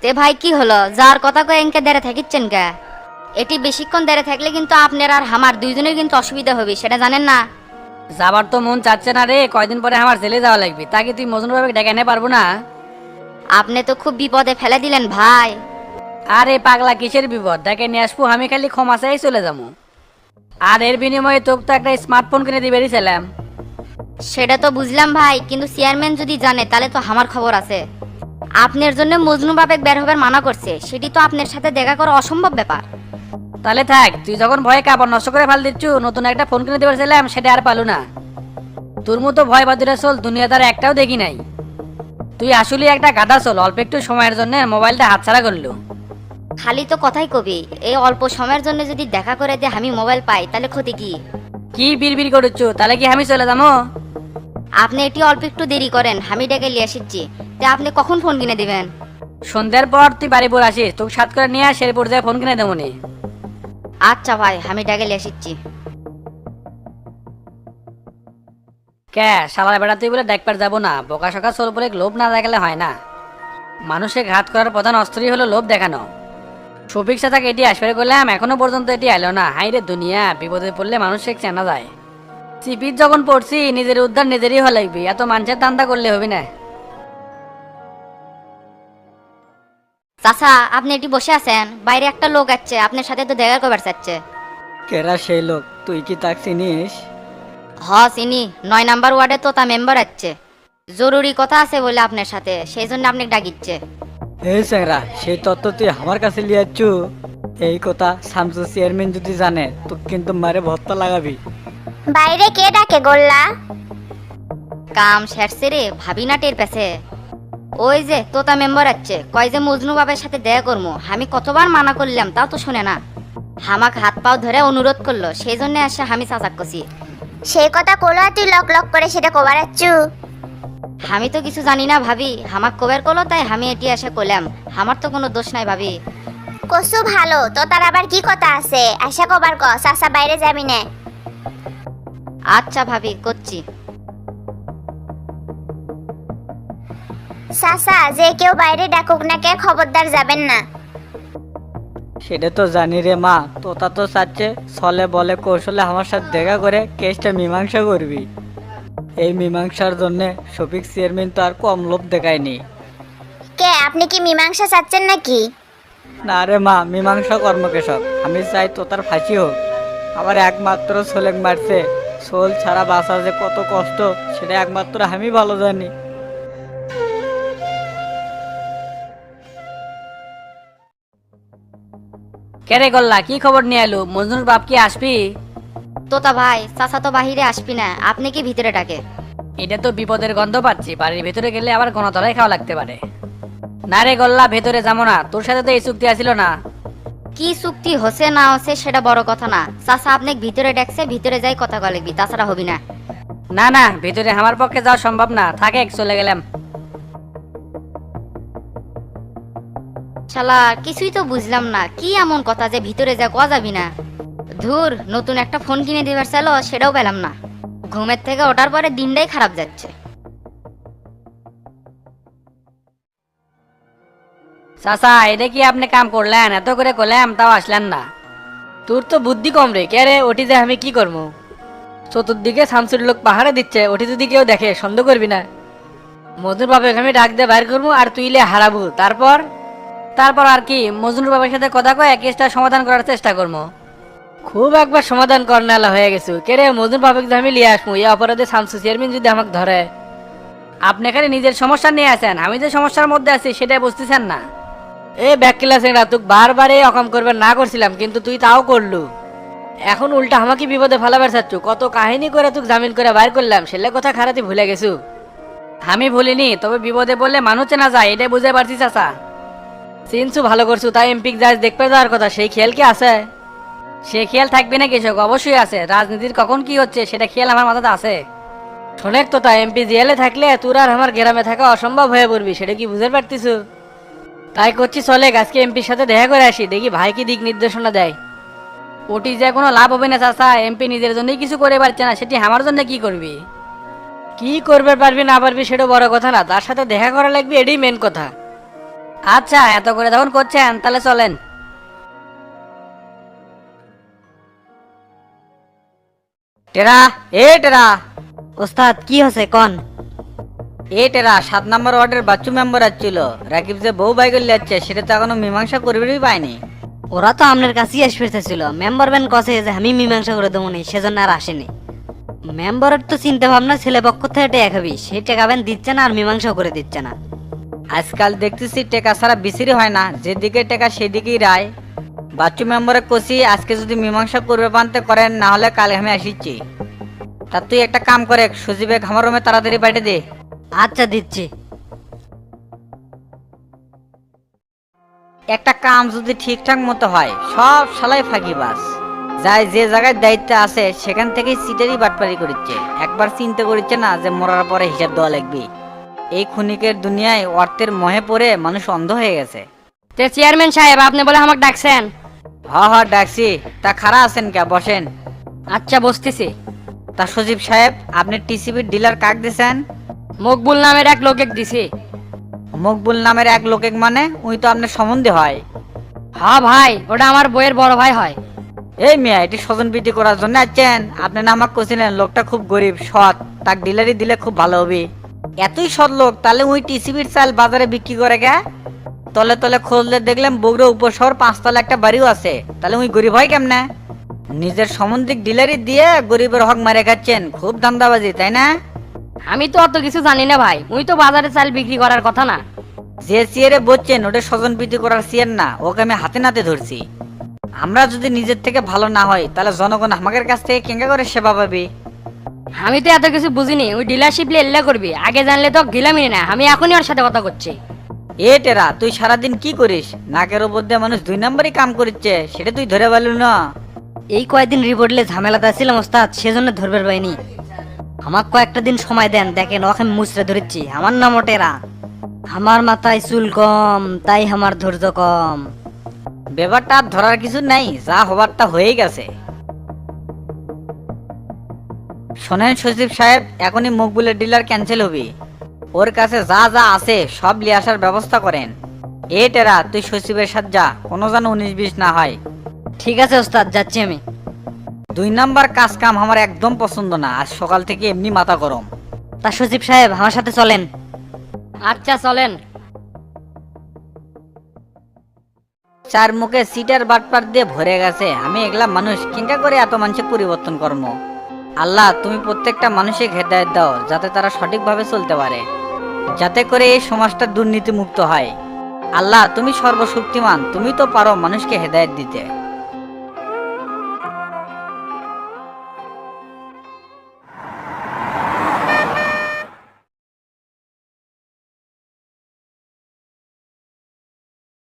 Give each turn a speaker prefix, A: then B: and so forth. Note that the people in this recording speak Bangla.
A: তে ভাই কি হলো, যার কথা কয়ে এনকে দাঁড়ে থাকিচ্ছেন কে? এটি বেশিক্ষণ দাঁড়ে থাকলে কিন্তু আপনার আর আমার দুইজনের কিন্তু অসুবিধা হবে, সেটা জানেন না?
B: যাবার তো মন চাচ্ছে না রে, কয়দিন পরে আমার জেলে যাওয়া লাগবে, তাকে তুই মজনু ভাবে ডেকে আনতে পারবো না?
A: আপনি তো খুব বিপদে ফেলে দিলেন ভাই।
B: আরে পাগলা, কিসের বিপদ? ডেকে নিয়ে আসবো, আমি খালি ক্ষমা চাই চলে যাবো। আর এর বিনিময়ে তোকে তো একটা স্মার্টফোন কিনে দিবেরই ছিলাম।
A: সেটা তো বুঝলাম ভাই, কিন্তু চেয়ারম্যান যদি জানে তাহলে তো আমার খবর আছে। আপনার জন্য মজনু বাবেক বের হবার মানা করছে, সেটি তো আপনার সাথে দেখা করা অসম্ভব ব্যাপার।
B: তাহলে থাক, তুই যখন ভয়ে কাপড় নষ্ট করে ফেল দিচ্ছু, নতুন একটা ফোন কিনে দিবার ছিলাম, সেটা আর পালু না। তোর মতো ভয় বাদুরা চল দুনিয়াদার একটাও দেখি নাই। তুই আসলে একটা গাধা চল, অল্প একটু সময়ের জন্য মোবাইলটা হাতছাড়া করলো।
A: খালি তো কথাই কবি, এই অল্প সময়ের জন্য যদি দেখা করে দিয়ে আমি মোবাইল পাই তাহলে ক্ষতি কি?
B: কি বিড়বিড় করছো? তাহলে কি আমি চলে যাবো?
A: আপনি এটি অল্প একটু দেরি করেন, আমি ডেকে নিয়ে এসেছি। তে আপনি কখন ফোন কিনে দিবেন?
B: সন্ধ্যার পর তুই বাড়ি পর আসিস, তোকে সাত করে নিয়ে আস, এরপর যায় ফোন কিনে দেবো নি।
A: আচ্ছা ভাই, আমি ডেকে নিয়ে এসেছি।
B: কে শালার বেড়া, তুই বলে দেখবার যাবো না? বোকা সকা চল বলে লোভ না দেখালে হয় না। মানুষকে ঘাত করার প্রধান অস্ত্রই হলো লোভ দেখানো। শফিক সাথে এটি আসবে করলাম, এখনো পর্যন্ত এটি এলো না। হাই রে দুনিয়া, বিপদে পড়লে মানুষকে চেনা যায়। চিপির যখন পড়ছি, নিজের উদ্ধার নিজেরই হওয়া লাগবে, এত মানুষের ধান্দা করলে হবে না।
A: চাচা, আপনি এটি বসে আছেন, বাইরে একটা লোক আসছে আপনার সাথে তো দেখা করবার চাচ্ছে।
C: কেরা সেই লোক? তুই কি তাক চিনিস?
A: হ চিনি, 9 নম্বর ওয়ার্ডে তো তা মেম্বার আসছে। জরুরি কথা আছে বলে আপনার সাথে, সেই জন্য আপনাকে ডাকিচ্ছে।
C: এই স্যাংরা, সেই তত্ত্ব তুই আমার কাছে লিয়াচ্ছু? এই কথা শামসু চেয়ারম্যান যদি জানে, তুই কিন্তু মারে ভত্তা লাগাবি।
D: বাইরে কে ডাকে গোল্লা?
A: কাম সেরছে রে, ভাবি না টের পেছে। ওই যে তোতা মেম্বার আসছে, কয় যে মজনু বাবার সাথে দেখা করবো। আমি কতবার মানা করলাম, তাও তো শুনে না। হামাক হাত পাও ধরে অনুরোধ করলো, সেই জন্য আসে আমি চাচাক কছি।
D: সেই কথা কোলা তুই লক লক করে সেটা কোবারাচ্ছু?
A: আমি তো কিছু জানি না ভাবি, হামাক কবের করলো তাই আমি এটি এসে কইলাম। আমার তো কোনো দোষ নাই ভাবি।
D: কসু ভালো তো, তার আবার কি কথা আছে? আশা কবার ক চাচা বাইরে যাবি না?
A: আচ্ছা ভাবি, করছি।
D: চাচা, যে কেউ বাইরে ডাকুক না কে, খবরদার যাবেন না।
C: সেটা তো জানি রে মা, তোতা তো চাচ্ছে ছলে বলে কৌশলে আমার সাথে দেখা করে কেসটা মীমাংসা করবি। এই মীমাংসার জন্য শফিক চেয়ারম্যান তো আর কম লোভ দেখায়নি।
D: কে, আপনি কি মীমাংসা চাচ্ছেন নাকি?
C: না রে মা, মীমাংসা কর্মকেশব, আমি চাই তোতার ফাঁসি হোক। আমার একমাত্র ছোলেক মারছে, সোল ছাড়া বাঁচা যে কত কষ্ট, সেটা একমাত্র আমি ভালো জানি।
B: কেরে গল্লা, কি খবর নিয়ে এলো? মজনুর বাপ কি আসবি?
A: তোতা ভাই, চাচা তো বাহিরে আসবি না, আপনি কি ভিতরে ডাকে?
B: এটা তো বিপদের গন্ধ পাচ্ছি, বাড়ির ভেতরে গেলে আবার গণতলায় খাওয়া লাগতে পারে। না রে গল্লা, ভেতরে যাবো না, তোর সাথে তো এই চুক্তি আছিল না।
A: কি চুক্তি হচ্ছে না হচ্ছে সেটা বড় কথা না। চাচা আপনি ভিতরে ডাকছে, ভিতরে যাই কথা কলিবি, তাছাড়া হবি না।
B: না না, ভেতরে আমার পক্ষে যাওয়া সম্ভব না, থাকে চলে গেলাম।
A: শালা কিছুই তো বুঝলাম না, কি এমন কথা যে ভিতরে যা কোয়া যাবি না? ধুর, নতুন একটা ফোন কিনে দিবার চাইলো, সেটাও পেলাম না। ঘুমের থেকে ওঠার পরে দিনটাই খারাপ যাচ্ছে।
B: চাচা, এটা কি আপনি কাম করলেন? এত করে করলাম তাও আসলেন না। তোর তো বুদ্ধি কম রে। কে রে ওটি যে আমি কি করবো? চতুর্দিকে শামসুর লোক পাহাড়ে দিচ্ছে, ওটি যদি কেউ দেখে সন্দেহ করবি না? মজনুর বাবা আমি ডাক দিয়ে বাইর করবো, আর তুই লে হারাবো। তারপর তারপর আর কি, মজনুর বাবার সাথে কথা কয়ে কেসটা সমাধান করার চেষ্টা করবো। খুব একবার সমাধান করনালা হয়ে গেছে। কে রে, মজনুর বাবাকে আমি লিয়ে আসবো, এই অপরাধে শামসু চেয়ারম্যান যদি আমাকে ধরে। আপনি এখানে নিজের সমস্যা নিয়ে আসেন, আমি যে সমস্যার মধ্যে আছি সেটাই বুঝতেছেন না। এ ব্যাককিলা সিংড়া, তুই বারবার এই অকাম করবেন না করছিলাম, কিন্তু তুই তাও করলু। এখন উল্টা আমাকে বিপদে ফেলাবার চাচ্ছু। কত কাহিনী করে তুই জামিন করে বাইর করলাম, সেলে কথা খারাপই ভুলে গেছু। আমি ভুলিনি, তবে বিপদে বললে মানুষ চেনা যায়, এটাই বুঝতে পারছি চাচা। চিনছু ভালো করছু, তাই এমপি যাস দেখতে যাওয়ার কথা, সেই খেয়াল কি আছে? সে খেয়াল থাকবে না কৃষক? অবশ্যই আছে। রাজনীতির কখন কি হচ্ছে সেটা খেয়াল আমার মাথাতে আছে। শোনেক তো, তাই এমপি জেলে থাকলে তোর আর আমার গ্রামে থাকা অসম্ভব হয়ে পড়বি, সেটা কি বুঝতে পারতিস? তাই করছি, চলে আজকে এমপির সাথে দেখা করে আসি, দেখি ভাই কি দিক নির্দেশনা দেয়। ওটি যে কোনো লাভ হবে না চাচা, এমপি নিজের জন্যই কিছু করে পারছে না, সেটি আমার জন্য কি করবি? কি করবে পারবি না পারবি সেটা বড় কথা না, তার সাথে দেখা করা লাগবে, এটাই মেন কথা। আচ্ছা, এত করে যখন করছেন তাহলে চলেন।
C: টেরা, টেরা,
B: ওস্তাদ কি হয়েছে কন?
C: টেরা 7 নম্বর ওয়ার্ডের বাচ্চু মেম্বার আসছিল। রাকিব যে বউ বাইক যাচ্ছে সেটা তো এখনো মীমাংসা করবেই পায়নি।
B: ওরা তো আপনার কাছেই এসেছিল, মেম্বার ব্যান কছে যে আমি মীমাংসা করে দেবো নি, সেজন্য আর আসেনি। মেম্বারের তো চিন্তা ভাবনা ছেলে পক্ষ থেকে টেকা খাবি, সেই টেকা ব্যান দিচ্ছে না আর মীমাংসা করে দিচ্ছে না।
C: আজকাল দেখতেছি টেকা ছাড়া বিসিরি হয় না, যেদিকে টেকা সেদিকেই রায়। বাচ্চু মেম্বারে কষি আজকে যদি মীমাংসা করবে পানতে করেন, না হলে কাল আমি আসিচ্ছি। তা তুই একটা কাম করে সজীবে আমার রুমে তাড়াতাড়ি পাঠিয়ে দে।
B: আচ্ছা দিচ্ছি।
C: একটা কাম যদি ঠিকঠাক মতো হয় সব শালাই ফাঁকিবাজ। যাই যে জায়গায় দায়িত্ব আছে সেখান থেকেই সিটেরই বাটপারি করছে, একবার চিন্তা করছে না যে মরার পরে হিসাব দেওয়া লাগবে। এই ক্ষণিকের দুনিয়ায় অর্থের মোহে পড়ে মানুষ অন্ধ হয়ে গেছে।
B: তে চেয়ারম্যান সাহেব, আপনি বলে আমাকে ডাকছেন?
C: হ ডাকছি। তা খাড়া আছেন কে, বসেন।
B: আচ্ছা বসতেছি।
C: তা সজীব সাহেব, আপনি টিসিবির ডিলার কাক দিছেন?
B: মকবুল নামের এক লোকে দিছি।
C: মকবুল নামের এক লোকে মানে উই তো আপনার সম্বন্ধে হয়।
B: হ্যাঁ ভাই, ওটা আমার বইয়ের বড় ভাই হয়।
C: এই মিয়া, এটি স্বজন প্রীতি করার জন্য আছেন? আপনি না আমাকে কছিলেন লোকটা খুব গরিব সৎ, তাক ডিলারি দিলে খুব ভালো হবে। এতই সৎ লোক, তাহলে উই টিসিবির চাল বাজারে বিক্রি করে গে? তলে তলে খুঁজলে দেখলাম বগুড়া উপশহর 5 তলা একটা বাড়িও আছে, তাহলে উই গরিব হয় কেমনে? নিজের সম্বন্ধিক ডিলারি দিয়ে গরিবের হক মারে খাচ্ছেন, খুব ধান্দাবাজি তাই না?
B: আমি তো অত কিছু জানি না ভাই, উই তো বাজারে চাল বিক্রি করার কথা না।
C: যে চেয়ারে বসছেন ওটা স্বজন প্রীতি করার চেয়ার না, ওকে আমি হাতে নাতে ধরছি। আমরা যদি নিজের থেকে ভালো না হয় তাহলে জনগণ আমাদের কাছ থেকে কেঙ্গা করে সেবা পাবে?
B: আমি তো এত কিছু বুঝিনি, ওই ডিলারশিপ এল্লা করবি, আগে জানলে তো গিলামি না। আমি এখনই ওর সাথে কথা করছি।
C: টেরা, তুই সারাদিন কি করিস? নাকের উপর দিয়ে মানুষ 2 নম্বরই কাম করছে, সেটা তুই ধরে পারলু না?
B: এই কয়েকদিন রিপোর্টলে ঝামেলাতে ছিলাম ওস্তাদ, সেজন্য ধরবার পাইনি। আমাকে কয়েকটা দিন সময় দেন, দেখেন ওকে মুচড়ে ধরেছি। আমার নাম টেরা, আমার মাথায় চুল কম, তাই আমার ধৈর্য কম।
C: ব্যাপারটা আর ধরার কিছু নাই, যা হবার তা হয়ে গেছে। শোনেন সচিব সাহেব, এখনই মকবুলের ডিলার ক্যান্সেল হবে। ওর কাছে যা যা আছে সব নিয়ে আসার ব্যবস্থা করেন। টেরা, তুই সচিবের সাথে যা, কোনো যেন 19-20 না হয়।
B: ঠিক আছে ওস্তাদ, যাচ্ছি আমি।
C: 2 নাম্বার কাজ কাম আমার একদম পছন্দ না, আজ সকাল থেকে এমনি মাথা গরম।
B: তা সচিব সাহেব আমার সাথে চলেন। আচ্ছা চলেন।
C: চার মুখে সিটার বাটপার দিয়ে ভরে গেছে, আমি এগুলা মানুষ কিংকা করে এত মানুষের পরিবর্তন করব? আল্লাহ, তুমি প্রত্যেকটা মানুষকে হেদায়েত দাও যাতে তারা সঠিকভাবে চলতে পারে, যাতে করে এই সমাজটা দুর্নীতি মুক্ত হয়। আল্লাহ, তুমি সর্বশক্তিমান, তুমি তো পারো মানুষকে হেদায়েত দিতে।